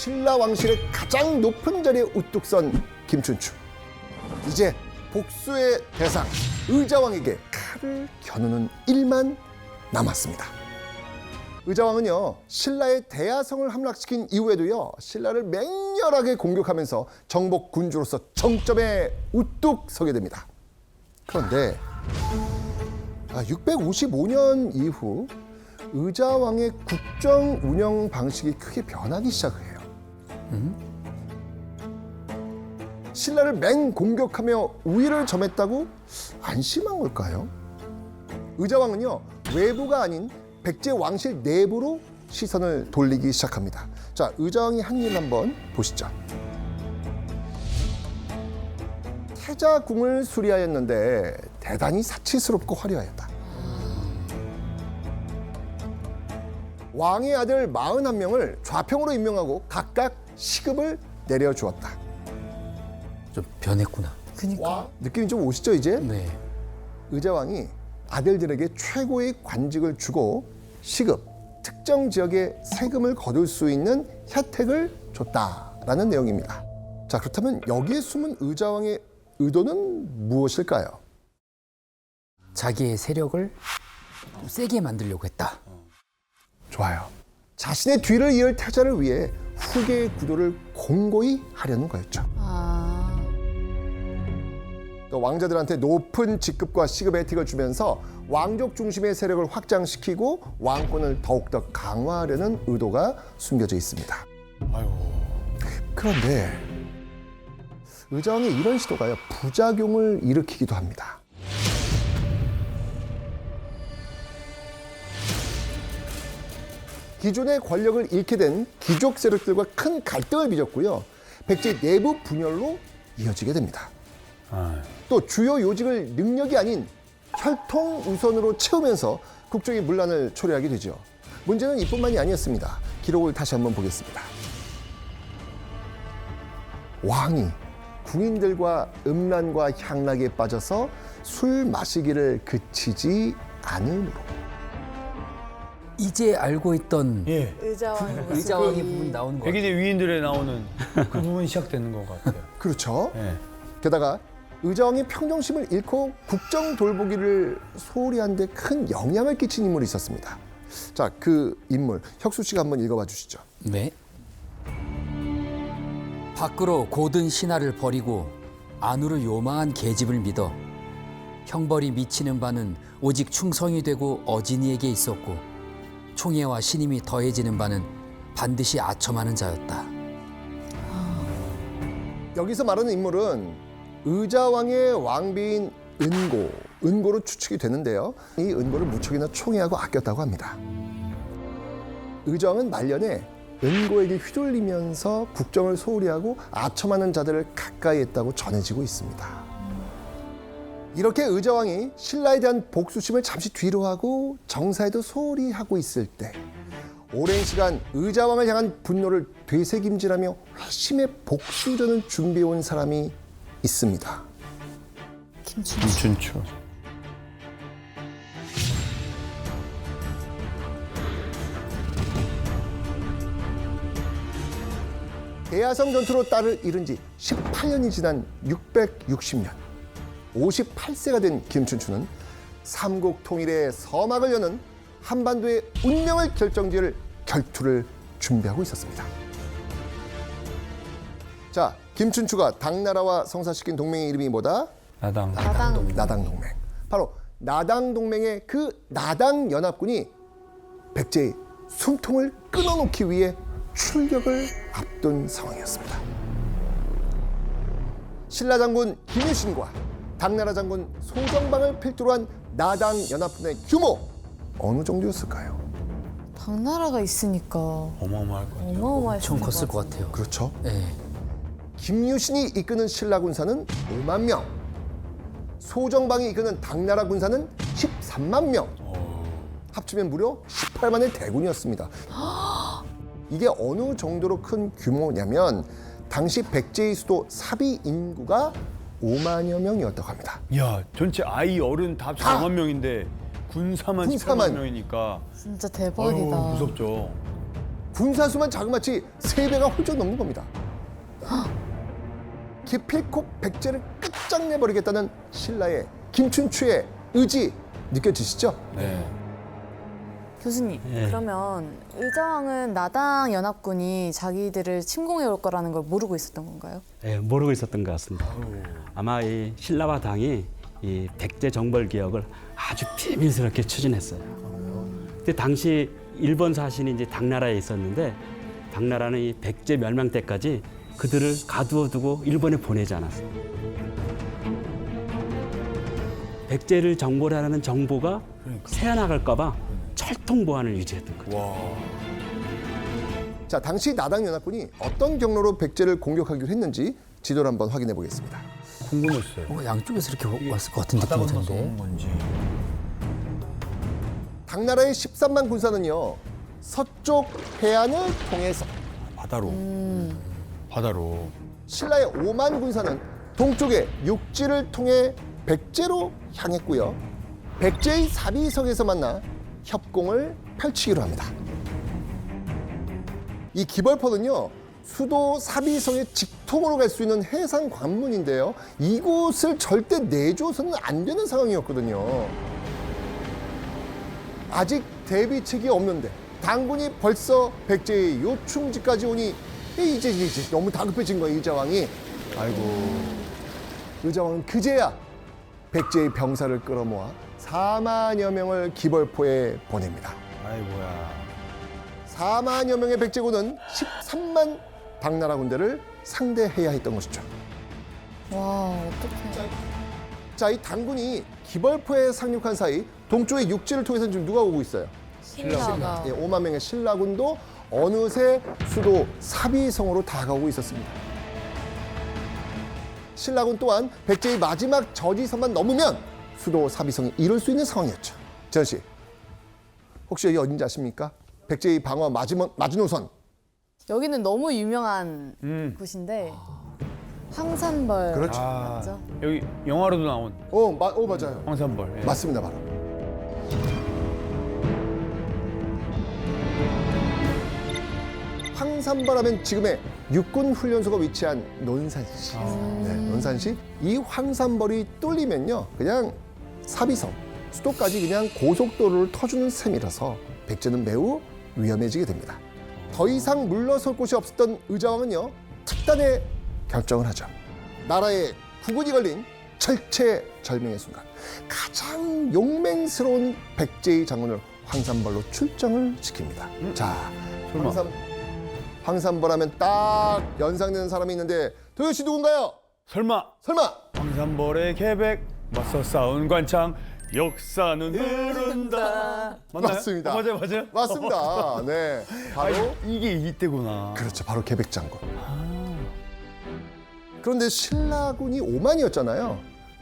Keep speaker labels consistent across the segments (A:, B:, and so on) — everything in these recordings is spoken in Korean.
A: 신라 왕실의 가장 높은 자리에 우뚝 선 김춘추. 이제 복수의 대상 의자왕에게 칼을 겨누는 일만 남았습니다. 의자왕은요, 신라의 대야성을 함락시킨 이후에도요, 신라를 맹렬하게 공격하면서 정복 군주로서 정점에 우뚝 서게 됩니다. 그런데 655년 이후 의자왕의 국정 운영 방식이 크게 변하기 시작해요. 신라를 맹 공격하며 우위를 점했다고 안심한 걸까요? 의자왕은요, 외부가 아닌 백제 왕실 내부로 시선을 돌리기 시작합니다. 자, 의자왕이 한 일 한번 보시죠. 태자궁을 수리하였는데 대단히 사치스럽고 화려하였다. 왕의 아들 41명을 좌평으로 임명하고 각각 시급을 내려주었다.
B: 좀 변했구나.
C: 그니까.
A: 느낌이 좀 오시죠, 이제?
B: 네.
A: 의자왕이 아들들에게 최고의 관직을 주고 시급, 특정 지역에 세금을 거둘 수 있는 혜택을 줬다라는 내용입니다. 자, 그렇다면 여기에 숨은 의자왕의 의도는 무엇일까요?
B: 자기의 세력을 좀 세게 만들려고 했다.
A: 좋아요. 자신의 뒤를 이을 태자를 위해 후계의 구도를 공고히 하려는 거였죠. 또 왕자들한테 높은 직급과 시급 혜택을 주면서 왕족 중심의 세력을 확장시키고 왕권을 더욱더 강화하려는 의도가 숨겨져 있습니다. 그런데 의자왕의 이런 시도가요, 부작용을 일으키기도 합니다. 기존의 권력을 잃게 된 귀족 세력들과 큰 갈등을 빚었고요. 백제 내부 분열로 이어지게 됩니다. 또 주요 요직을 능력이 아닌 혈통 우선으로 채우면서 국정의 문란을 초래하게 되죠. 문제는 이뿐만이 아니었습니다. 기록을 다시 한번 보겠습니다. 왕이 궁인들과 음란과 향락에 빠져서 술 마시기를 그치지 않으므로.
B: 이제 알고 있던
D: 예.
B: 의자왕의 부분 나오는 거 같아요.
D: 백인의 위인들에 나오는 그 부분이 시작되는 것 같아요.
A: 그렇죠.
D: 예.
A: 게다가 의자왕이 평정심을 잃고 국정 돌보기를 소홀히 한 데 큰 영향을 끼친 인물이 있었습니다. 자, 그 인물 혁수 씨가 한번 읽어봐 주시죠.
B: 네. 밖으로 고든 신하를 버리고 안으로 요망한 계집을 믿어 형벌이 미치는 바는 오직 충성이 되고 어진이에게 있었고 총애와 신임이 더해지는 바는 반드시 아첨하는 자였다.
A: 여기서 말하는 인물은 의자왕의 왕비인 은고로 추측이 되는데요. 이 은고를 무척이나 총애하고 아꼈다고 합니다. 의자왕은 말년에 은고에게 휘둘리면서 국정을 소홀히 하고 아첨하는 자들을 가까이 했다고 전해지고 있습니다. 이렇게 의자왕이 신라에 대한 복수심을 잠시 뒤로 하고 정사에도 소홀히 하고 있을 때 오랜 시간 의자왕을 향한 분노를 되새김질하며 회심의 복수전을 준비해온 사람이 있습니다.
D: 김춘추.
A: 대야성 전투로 딸을 잃은 지 18년이 지난 660년, 58세가 된 김춘추는 삼국 통일의 서막을 여는 한반도의 운명을 결정지을 결투를 준비하고 있었습니다. 자, 김춘추가 당나라와 성사시킨 동맹의 이름이 뭐다? 나당동맹. 바로 나당동맹의 그 나당연합군이 백제의 숨통을 끊어놓기 위해 출격을 앞둔 상황이었습니다. 신라 장군 김유신과 당나라 장군 소정방을 필두로 한 나당연합군의 규모 어느 정도였을까요?
C: 당나라가 있으니까
D: 어마어마할 것 같아요.
C: 어마어마했을
B: 엄청 컸을 것 같아요.
A: 그렇죠.
B: 네.
A: 김유신이 이끄는 신라 군사는 5만 명, 소정방이 이끄는 당나라 군사는 13만 명, 합치면 무려 18만의 대군이었습니다. 이게 어느 정도로 큰 규모냐면 당시 백제의 수도 사비 인구가 5만여 명이었다고 합니다.
D: 야, 전체 아이 어른 다 합쳐 5만 명인데 군사만
A: 군사만.
D: 18만 명이니까
C: 진짜
D: 아유,
C: 대박이다.
D: 무섭죠.
A: 군사수만 자그마치 3배가 훌쩍 넘는 겁니다. 기필코 백제를 끝장내버리겠다는 신라의 김춘추의 의지 느껴지시죠?
D: 네.
C: 교수님, 그러면 의자왕은 나당 연합군이 자기들을 침공해 올 거라는 걸 모르고 있었던 건가요?
E: 예, 모르고 있었던 것 같습니다. 아마 이 신라와 당이 이 백제 정벌 개혁을 아주 비밀스럽게 추진했어요. 그때 당시 일본 사신이 이제 당나라에 있었는데 당나라는 이 백제 멸망 때까지 그들을 가두어두고 일본에 보내지 않았어요. 백제를 정벌하라는 정보가 새어나갈까봐 철통 보안을 유지했던 거죠.
D: 와.
A: 자, 당시 나당 연합군이 어떤 경로로 백제를 공격하기로 했는지 지도를 한번 확인해 보겠습니다.
D: 궁금했어요.
B: 양쪽에서 이렇게 왔을 것 같은
D: 바다
B: 느낌이
D: 건너서
B: 드는데.
D: 온 건지.
A: 당나라의 13만 군사는요, 서쪽 해안을 통해서,
D: 바다로. 바다로.
A: 신라의 5만 군사는 동쪽의 육지를 통해 백제로 향했고요. 백제의 사비성에서 만나 협공을 펼치기로 합니다. 이 기벌포는요, 수도 사비성의 직통으로 갈 수 있는 해상 관문인데요. 이곳을 절대 내줘서는 안 되는 상황이었거든요. 아직 대비책이 없는데 당군이 벌써 백제의 요충지까지 오니 이제 너무 다급해진 거예요, 의자왕이. 아이고. 의자왕은 그제야 백제의 병사를 끌어모아 4만여 명을 기벌포에 보냅니다.
D: 아이고야.
A: 4만여 명의 백제군은 13만 당나라 군대를 상대해야 했던 것이죠.
C: 와, 어떡해.
A: 자, 이 당군이 기벌포에 상륙한 사이 동쪽의 육지를 통해서 지금 누가 오고 있어요?
C: 신라가.
A: 5만 명의 신라군도 어느새 수도 사비성으로 다가오고 있었습니다. 신라군 또한 백제의 마지막 저지선만 넘으면 수도 사비성이 이룰 수 있는 상황이었죠. 재현 씨, 혹시 여기 어딘지 아십니까? 백제의 방어 마지노선.
C: 여기는 너무 유명한 곳인데 황산벌
A: 그렇죠.
C: 맞죠?
D: 여기 영화로도 나온
A: 맞아요.
D: 황산벌. 예.
A: 맞습니다, 바로. 황산벌하면 지금의 육군 훈련소가 위치한 논산시. 네, 논산시. 이 황산벌이 뚫리면요, 그냥 사비성, 수도까지 그냥 고속도로를 터주는 셈이라서 백제는 매우 위험해지게 됩니다. 더 이상 물러설 곳이 없었던 의자왕은요, 특단의 결정을 하죠. 나라에 국군이 걸린 철체절명의 순간, 가장 용맹스러운 백제의 장군을 황산벌로 출정을 시킵니다. 자, 황산벌하면 딱 연상되는 사람이 있는데 도대체 누군가요?
D: 설마 황산벌의 계백 맞서 싸운 관창 역사는 흐른다. 맞나요?
A: 맞습니다.
D: 맞아요.
A: 맞습니다. 네, 바로
D: 이게 이때구나.
A: 그렇죠. 바로 계백장군. 그런데 신라군이 5만이었잖아요.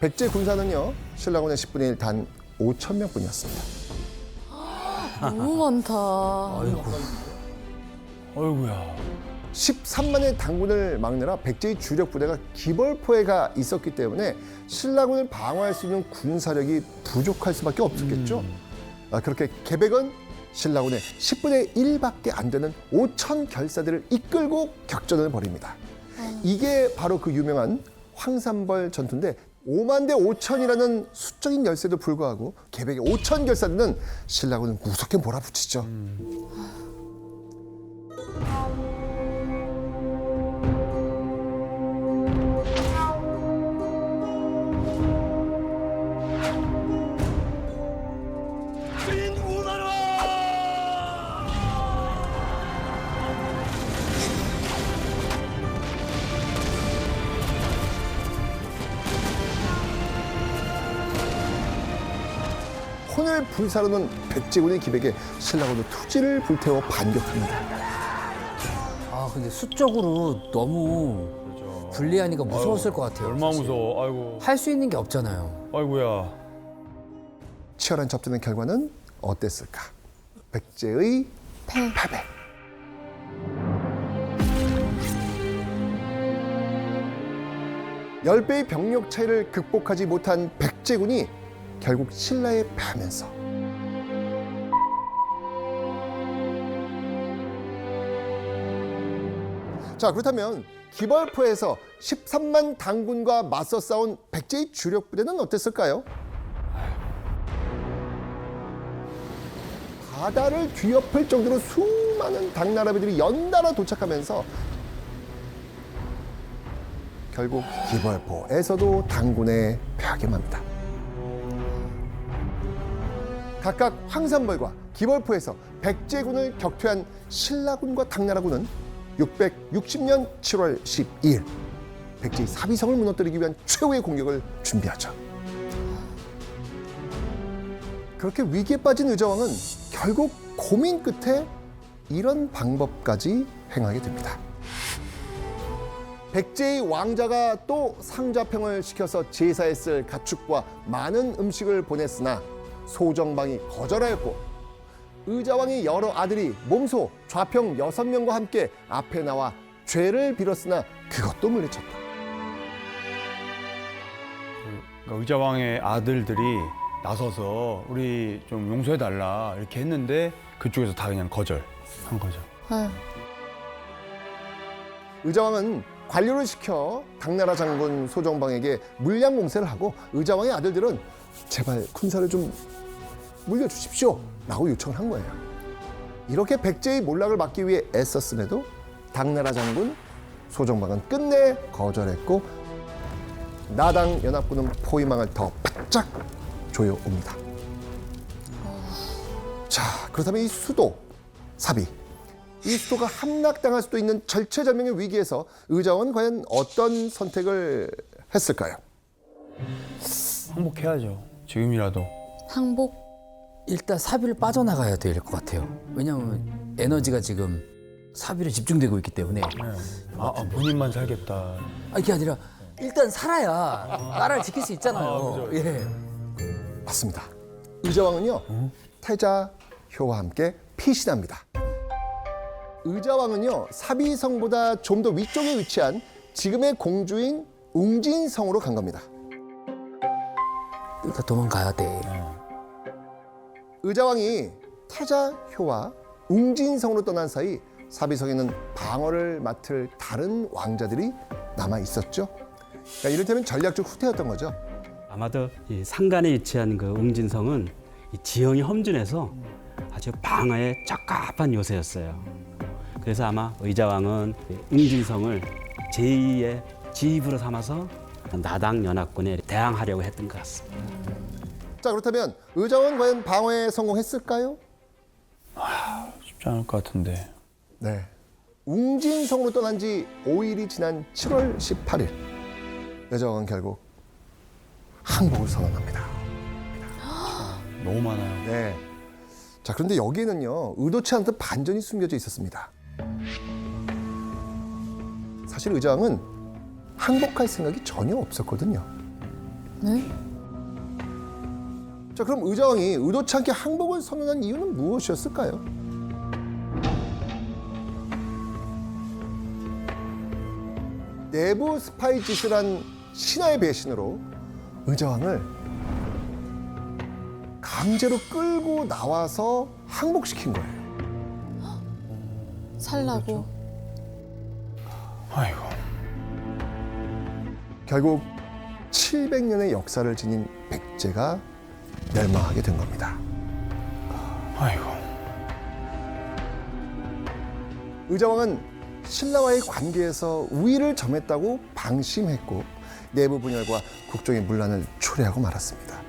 A: 백제 군사는요, 신라군의 10분의 1 단 5천 명뿐이었습니다.
C: 너무 많다.
D: 어이구야.
A: 13만의 당군을 막느라 백제의 주력 부대가 기벌포에 가 있었기 때문에 신라군을 방어할 수 있는 군사력이 부족할 수밖에 없었겠죠. 그렇게 계백은 신라군의 10분의 1밖에 안 되는 5천 결사들을 이끌고 격전을 벌입니다. 이게 바로 그 유명한 황산벌 전투인데 5만 대 5천이라는 수적인 열세도 불구하고 계백의 5천 결사들은 신라군은 무섭게 몰아붙이죠. 혼을 불사르는 백제군의 기백에 신라군은 투지를 불태워 반격합니다.
B: 아, 근데 수적으로 너무 불리하니까 무서웠을 것 같아요.
D: 얼마나 무서워. 아이고.
B: 할 수 있는 게 없잖아요.
D: 아이고야.
A: 치열한 접전의 결과는 어땠을까? 백제의 패배. 열 배의 병력 차이를 극복하지 못한 백제군이 결국 신라에 패하면서 자, 그렇다면 기벌포에서 13만 당군과 맞서 싸운 백제의 주력 부대는 어땠을까요? 바다를 뒤엎을 정도로 수많은 당나라비들이 연달아 도착하면서 결국 기벌포에서도 당군에 패하게 맙니다. 각각 황산벌과 기벌포에서 백제군을 격퇴한 신라군과 당나라군은 660년 7월 12일 백제의 사비성을 무너뜨리기 위한 최후의 공격을 준비하죠. 그렇게 위기에 빠진 의자왕은 결국 고민 끝에 이런 방법까지 행하게 됩니다. 백제의 왕자가 또 상자평을 시켜서 제사에 쓸 가축과 많은 음식을 보냈으나 소정방이 거절하였고 의자왕이 여러 아들이 몸소 좌평 6명과 함께 앞에 나와 죄를 빌었으나 그것도 물리쳤다.
D: 그러니까 의자왕의 아들들이 나서서 우리 좀 용서해달라 이렇게 했는데 그쪽에서 다 그냥 거절한 거죠.
C: 아유,
A: 의자왕은 관료를 시켜 당나라 장군 소정방에게 물량 공세를 하고 의자왕의 아들들은 제발 군사를 좀 물려주십시오 라고 요청을 한 거예요. 이렇게 백제의 몰락을 막기 위해 애썼음에도 당나라 장군 소정방은 끝내 거절했고 나당 연합군은 포위망을 더 바짝 조여옵니다. 자, 그렇다면 이 수도 사비, 이 수도가 함락당할 수도 있는 절체절명의 위기에서 의자왕은 과연 어떤 선택을 했을까요?
D: 항복해야죠. 지금이라도.
C: 항복.
B: 일단 사비를 빠져나가야 될 것 같아요. 왜냐하면 에너지가 지금 사비로 집중되고 있기 때문에.
D: 본인만 살겠다.
B: 아, 이게 아니라 일단 살아야 나라를 지킬 수 있잖아요.
D: 그죠.
B: 예.
A: 맞습니다. 의자왕은요 태자 효와 함께 피신합니다. 의자왕은요 사비성보다 좀 더 위쪽에 위치한 지금의 공주인 웅진성으로 간 겁니다.
B: 일단 도망가야 돼.
A: 의자왕이 태자 효와 웅진성으로 떠난 사이 사비성에는 방어를 맡을 다른 왕자들이 남아 있었죠. 그러니까 이를테면 전략적 후퇴였던 거죠.
E: 아마도 이 상간에 위치한 그 웅진성은 이 지형이 험준해서 아주 방어에 적합한 요새였어요. 그래서 아마 의자왕은 웅진성을 제2의 지휘부로 삼아서 나당 연합군에 대항하려고 했던 것 같습니다.
A: 자, 그렇다면 의자왕은 과연 방어에 성공했을까요?
D: 쉽지 않을 것 같은데.
A: 네. 웅진성으로 떠난 지 5일이 지난 7월 18일 의자왕은 결국 항복을 선언합니다.
D: 너무 많아요.
A: 네. 자, 그런데 여기에는요 의도치 않던 반전이 숨겨져 있었습니다. 사실 의자왕은 항복할 생각이 전혀 없었거든요.
C: 네?
A: 자, 그럼 의자왕이 의도치 않게 항복을 선언한 이유는 무엇이었을까요? 내부 스파이 짓을 한 신하의 배신으로 의자왕을 강제로 끌고 나와서 항복시킨 거예요.
C: 살라고.
D: 아이고.
A: 결국 700년의 역사를 지닌 백제가 멸망하게 된 겁니다.
D: 아이고.
A: 의자왕은 신라와의 관계에서 우위를 점했다고 방심했고 내부 분열과 국정의 문란을 초래하고 말았습니다.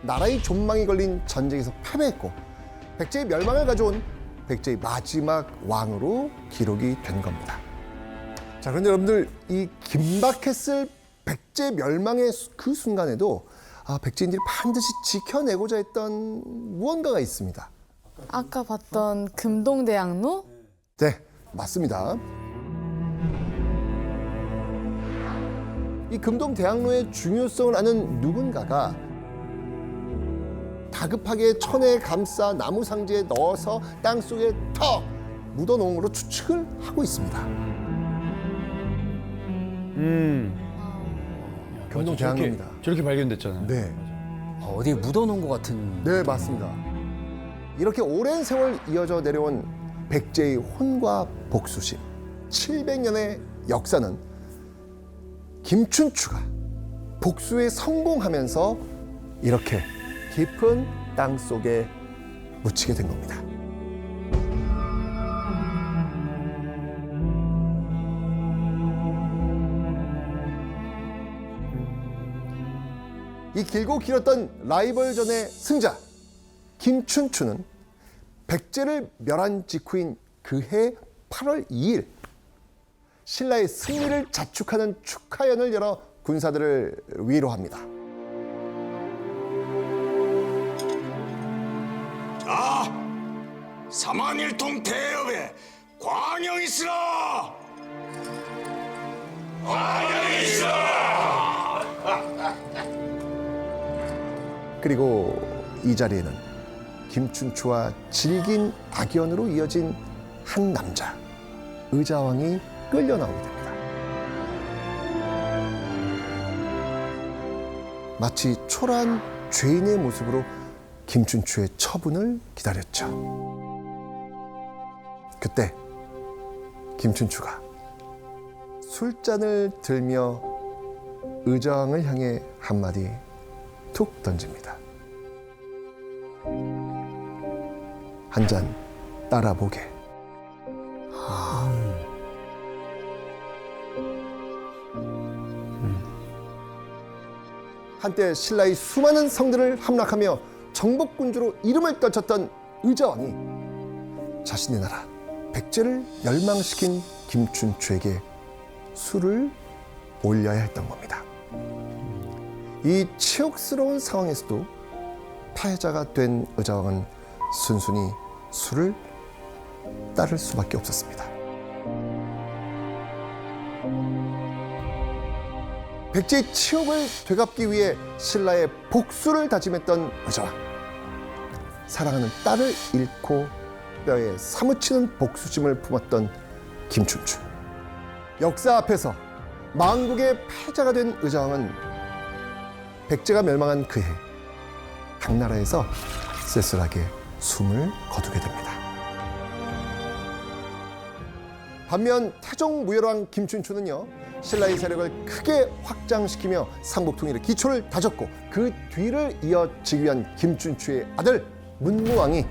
A: 나라의 존망이 걸린 전쟁에서 패배했고 백제의 멸망을 가져온 백제의 마지막 왕으로 기록이 된 겁니다. 자, 그런데 여러분들 이 긴박했을 백제 멸망의 그 순간에도 백제인들이 반드시 지켜내고자 했던 무언가가 있습니다.
C: 아까 봤던 금동대학로?
A: 네, 맞습니다. 이 금동대학로의 중요성을 아는 누군가가 다급하게 천에 감싸 나무 상자에 넣어서 땅속에 턱 묻어놓은 걸로 추측을 하고 있습니다. 금동대학로입니다.
D: 저렇게 발견됐잖아요.
A: 네,
B: 어디에 묻어놓은 것 같은.
A: 네, 맞습니다. 이렇게 오랜 세월 이어져 내려온 백제의 혼과 복수심. 700년의 역사는 김춘추가 복수에 성공하면서 이렇게 깊은 땅 속에 묻히게 된 겁니다. 이 길고 길었던 라이벌전의 승자 김춘추는 백제를 멸한 직후인 그해 8월 2일 신라의 승리를 자축하는 축하연을 열어 군사들을 위로합니다.
F: 자, 삼한일통 대업에 광영이 있으라! 광영이 있으라!
A: 그리고 이 자리에는 김춘추와 질긴 악연으로 이어진 한 남자 의자왕이 끌려 나오게 됩니다. 마치 초라한 죄인의 모습으로 김춘추의 처분을 기다렸죠. 그때 김춘추가 술잔을 들며 의자왕을 향해 한마디 툭 던집니다. 한 잔 따라 보게. 한때 신라의 수많은 성들을 함락하며 정복군주로 이름을 떨쳤던 의자왕이 자신의 나라 백제를 멸망시킨 김춘추에게 술을 올려야 했던 겁니다. 이 치욕스러운 상황에서도 패자가 된 의자왕은 순순히 술을 따를 수밖에 없었습니다. 백제의 치욕을 되갚기 위해 신라의 복수를 다짐했던 의자왕. 사랑하는 딸을 잃고 뼈에 사무치는 복수심을 품었던 김춘추. 역사 앞에서 망국의 패자가 된 의자왕은 백제가 멸망한 그해 당나라에서 쓸쓸하게 숨을 거두게 됩니다. 반면 태종무열왕 김춘추는요, 신라의 세력을 크게 확장시키며 삼국통일의 기초를 다졌고 그 뒤를 이어 즉위한 김춘추의 아들 문무왕이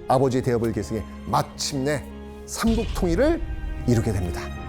A: 아버지의 대업을 계승해 마침내 삼국통일을 이루게 됩니다.